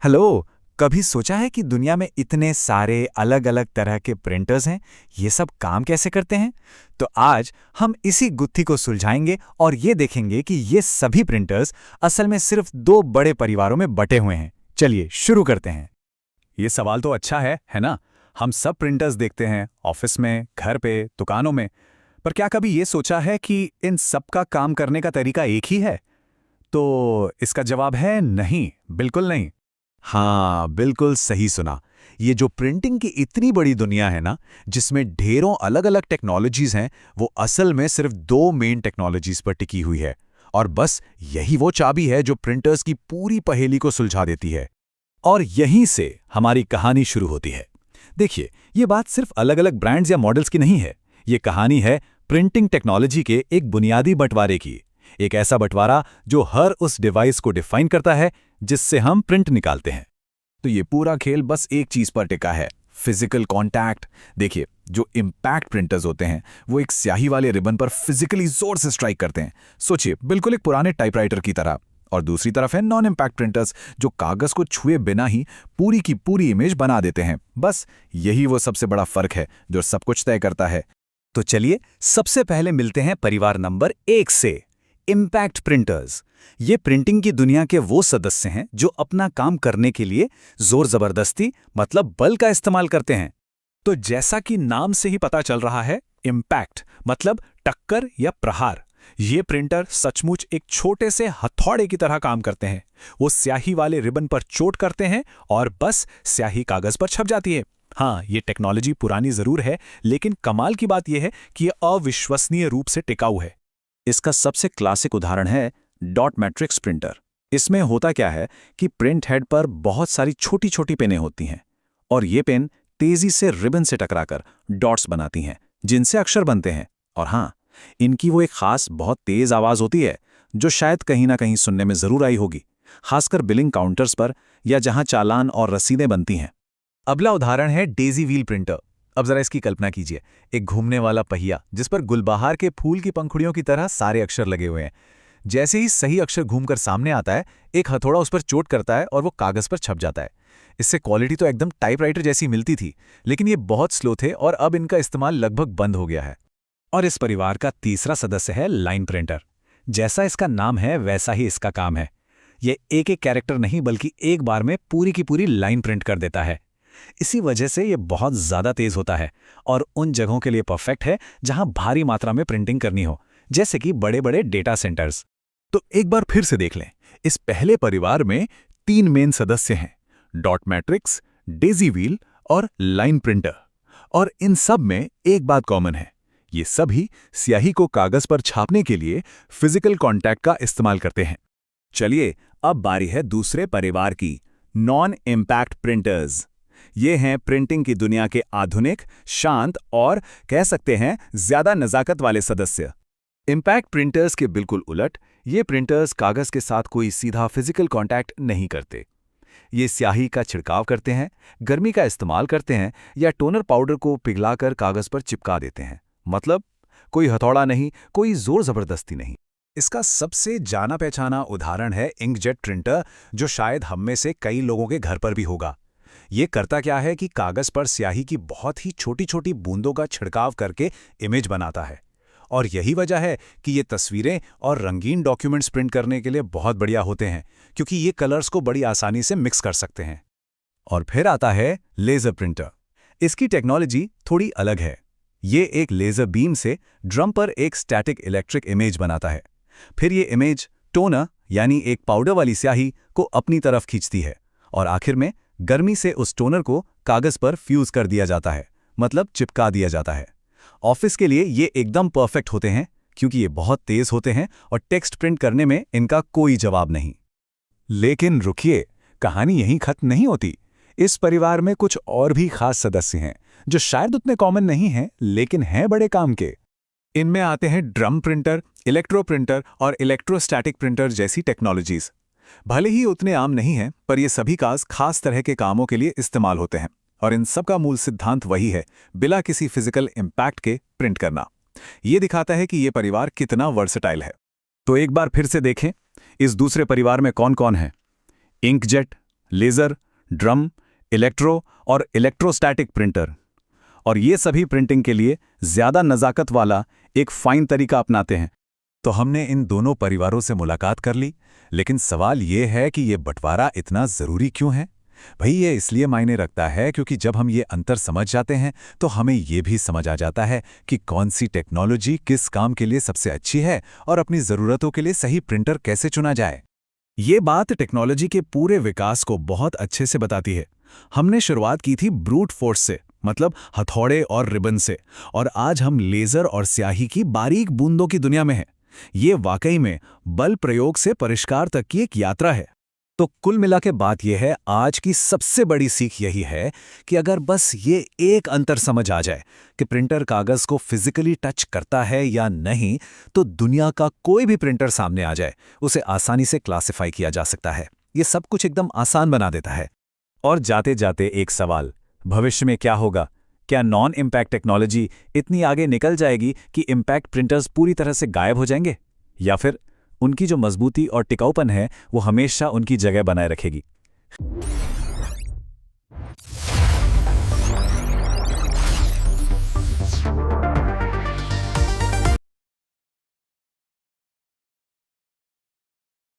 Hello. कभी सोचा है कि दुनिया में इतने सारे अलग अलग तरह के प्रिंटर्स हैं, ये सब काम कैसे करते हैं? तो आज हम इसी गुत्थी को सुलझाएंगे और ये देखेंगे कि ये सभी प्रिंटर्स असल में सिर्फ दो बड़े परिवारों में बटे हुए हैं। चलिए शुरू करते हैं। ये सवाल तो अच्छा है ना? हम सब प्रिंटर्स देखते हैं, ऑफिस में, घर पे, दुकानों में। पर क्या कभी ये सोचा है कि इन सब का काम करने का तरीका एक ही है? तो इसका जवाब है नहीं, बिल्कुल नहीं। हाँ, बिल्कुल सही सुना। ये जो प्रिंटिंग की इतनी बड़ी दुनिया है ना, जिसमें ढेरों अलग अलग टेक्नोलॉजीज हैं, वो असल में सिर्फ दो मेन टेक्नोलॉजीज पर टिकी हुई है। और बस यही वो चाबी है जो प्रिंटर्स की पूरी पहेली को सुलझा देती है। और यहीं से हमारी कहानी शुरू होती है। देखिए, ये बात सिर्फ अलग अलग ब्रांड्स या मॉडल्स की नहीं है। ये कहानी है प्रिंटिंग टेक्नोलॉजी के एक बुनियादी बंटवारे की। एक ऐसा बंटवारा जो हर उस डिवाइस को डिफाइन करता है जिससे हम प्रिंट निकालते हैं। तो ये पूरा खेल बस एक चीज पर टिका है, फिजिकल कांटेक्ट। देखिए, जो इम्पैक्ट प्रिंटर्स होते हैं वो एक स्याही वाले रिबन पर फिजिकली जोर से स्ट्राइक करते हैं। सोचिए, बिल्कुल एक पुराने टाइपराइटर की तरह। और दूसरी तरफ है नॉन इम्पैक्ट प्रिंटर्स, जो कागज को छुए बिना ही पूरी की पूरी इमेज बना देते हैं। बस यही वो सबसे बड़ा फर्क है जो सब कुछ तय करता है। तो चलिए सबसे पहले मिलते हैं परिवार नंबर 1 से, इम्पैक्ट प्रिंटर्स। ये प्रिंटिंग की दुनिया के वो सदस्य हैं जो अपना काम करने के लिए जोर जबरदस्ती मतलब बल का इस्तेमाल करते हैं। तो जैसा कि नाम से ही पता चल रहा है, इम्पैक्ट मतलब टक्कर या प्रहार। ये प्रिंटर सचमुच एक छोटे से हथौड़े की तरह काम करते हैं। वो स्याही वाले रिबन पर चोट करते हैं और बस स्याही कागज पर छप जाती है। हाँ, ये टेक्नोलॉजी पुरानी जरूर है, लेकिन कमाल की बात यह है कि यह अविश्वसनीय रूप से टिकाऊ है। इसका सबसे क्लासिक उदाहरण है डॉट मैट्रिक्स प्रिंटर। इसमें होता क्या है कि प्रिंट हेड पर बहुत सारी छोटी छोटी पेनें होती हैं और ये पेन तेजी से रिबन से टकराकर डॉट्स बनाती हैं, जिनसे अक्षर बनते हैं। और हाँ, इनकी वो एक खास बहुत तेज आवाज होती है जो शायद कहीं ना कहीं सुनने में जरूर आई होगी, खासकर बिलिंग काउंटर्स पर या जहां चालान और रसीदें बनती हैं। अगला उदाहरण है डेजी व्हील प्रिंटर। अब जरा इसकी कल्पना कीजिए, एक घूमने वाला पहिया जिस पर गुलबहार के फूल की पंखुड़ियों की तरह सारे अक्षर लगे हुए हैं। जैसे ही सही अक्षर घूमकर सामने आता है, एक हथौड़ा उस पर चोट करता है और वो कागज पर छप जाता है। इससे क्वालिटी तो एकदम टाइपराइटर जैसी मिलती थी, लेकिन ये बहुत स्लो थे और अब इनका इस्तेमाल लगभग बंद हो गया है। और इस परिवार का तीसरा सदस्य है लाइन प्रिंटर। जैसा इसका नाम है वैसा ही इसका काम है। ये एक एक कैरेक्टर नहीं बल्कि एक बार में पूरी की पूरी लाइन प्रिंट कर देता है। इसी वजह से ये बहुत ज्यादा तेज होता है और उन जगहों के लिए परफेक्ट है जहां भारी मात्रा में प्रिंटिंग करनी हो, जैसे कि बड़े बड़े डेटा सेंटर्स। तो एक बार फिर से देख लें, इस पहले परिवार में तीन मेन सदस्य हैं, डॉट मैट्रिक्स, डेजी व्हील और लाइन प्रिंटर। और इन सब में एक बात कॉमन है, ये सभी स्याही को कागज पर छापने के लिए फिजिकल कांटेक्ट का इस्तेमाल करते हैं। चलिए, अब बारी है दूसरे परिवार की, नॉन इम्पैक्ट प्रिंटर्स। ये हैं प्रिंटिंग की दुनिया के आधुनिक, शांत और कह सकते हैं ज्यादा नजाकत वाले सदस्य। इम्पैक्ट प्रिंटर्स के बिल्कुल उलट, ये प्रिंटर्स कागज के साथ कोई सीधा फिजिकल कांटेक्ट नहीं करते। ये स्याही का छिड़काव करते हैं, गर्मी का इस्तेमाल करते हैं या टोनर पाउडर को पिघलाकर कागज पर चिपका देते हैं। मतलब कोई हथौड़ा नहीं, कोई जोर जबरदस्ती नहीं। इसका सबसे जाना पहचाना उदाहरण है इंकजेट प्रिंटर, जो शायद हम में से कई लोगों के घर पर भी होगा। ये करता क्या है कि कागज पर स्याही की बहुत ही छोटी छोटी बूंदों का छिड़काव करके इमेज बनाता है। और यही वजह है कि ये तस्वीरें और रंगीन डॉक्यूमेंट्स प्रिंट करने के लिए बहुत बढ़िया होते हैं, क्योंकि ये कलर्स को बड़ी आसानी से मिक्स कर सकते हैं। और फिर आता है लेजर प्रिंटर। इसकी टेक्नोलॉजी थोड़ी अलग है। ये एक लेजर बीम से ड्रम पर एक स्टैटिक इलेक्ट्रिक इमेज बनाता है। फिर ये इमेज टोनर यानी एक पाउडर वाली स्याही को अपनी तरफ खींचती है और आखिर में गर्मी से उस टोनर को कागज पर फ्यूज कर दिया जाता है, मतलब चिपका दिया जाता है। ऑफिस के लिए ये एकदम परफेक्ट होते हैं क्योंकि ये बहुत तेज होते हैं और टेक्स्ट प्रिंट करने में इनका कोई जवाब नहीं। लेकिन रुकिए, कहानी यहीं खत्म नहीं होती। इस परिवार में कुछ और भी खास सदस्य हैं जो शायद उतने कॉमन नहीं हैं, लेकिन हैं बड़े काम के। इनमें आते हैं ड्रम प्रिंटर, इलेक्ट्रो प्रिंटर और इलेक्ट्रोस्टैटिक प्रिंटर जैसी टेक्नोलॉजीज। भले ही उतने आम नहीं हैं, पर ये सभी काज खास तरह के कामों के लिए इस्तेमाल होते हैं। और इन सब का मूल सिद्धांत वही है, बिना किसी फिजिकल इम्पैक्ट के प्रिंट करना। ये दिखाता है कि ये परिवार कितना वर्सेटाइल है। तो एक बार फिर से देखें, इस दूसरे परिवार में कौन कौन है। इंकजेट, लेज़र, ड्रम, इलेक्ट्रो और इलेक्ट्रोस्टैटिक प्रिंटर। और ये सभी प्रिंटिंग के लिए ज़्यादा नज़ाकत वाला एक फाइन तरीका अपनाते हैं। तो हमने इन दोनों परिवारों से मुलाकात कर ली, लेकिन सवाल ये है कि ये बंटवारा इतना ज़रूरी क्यों है? भाई ये इसलिए मायने रखता है क्योंकि जब हम ये अंतर समझ जाते हैं तो हमें ये भी समझ आ जाता है कि कौन सी टेक्नोलॉजी किस काम के लिए सबसे अच्छी है और अपनी ज़रूरतों के लिए सही प्रिंटर कैसे चुना जाए। ये बात टेक्नोलॉजी के पूरे विकास को बहुत अच्छे से बताती है। हमने शुरुआत की थी ब्रूट फोर्स से, मतलब हथौड़े और रिबन से, और आज हम लेज़र और स्याही की बारीक बूंदों की दुनिया में हैं। ये वाकई में बल प्रयोग से परिष्कार तक की एक यात्रा है। तो कुल मिला के बात यह है, आज की सबसे बड़ी सीख यही है कि अगर बस ये एक अंतर समझ आ जाए कि प्रिंटर कागज को फिजिकली टच करता है या नहीं, तो दुनिया का कोई भी प्रिंटर सामने आ जाए उसे आसानी से क्लासिफाई किया जा सकता है। ये सब कुछ एकदम आसान बना देता है। और जाते जाते एक सवाल, भविष्य में क्या होगा? क्या नॉन इम्पैक्ट टेक्नोलॉजी इतनी आगे निकल जाएगी कि इम्पैक्ट प्रिंटर्स पूरी तरह से गायब हो जाएंगे, या फिर उनकी जो मजबूती और टिकाऊपन है वो हमेशा उनकी जगह बनाए रखेगी?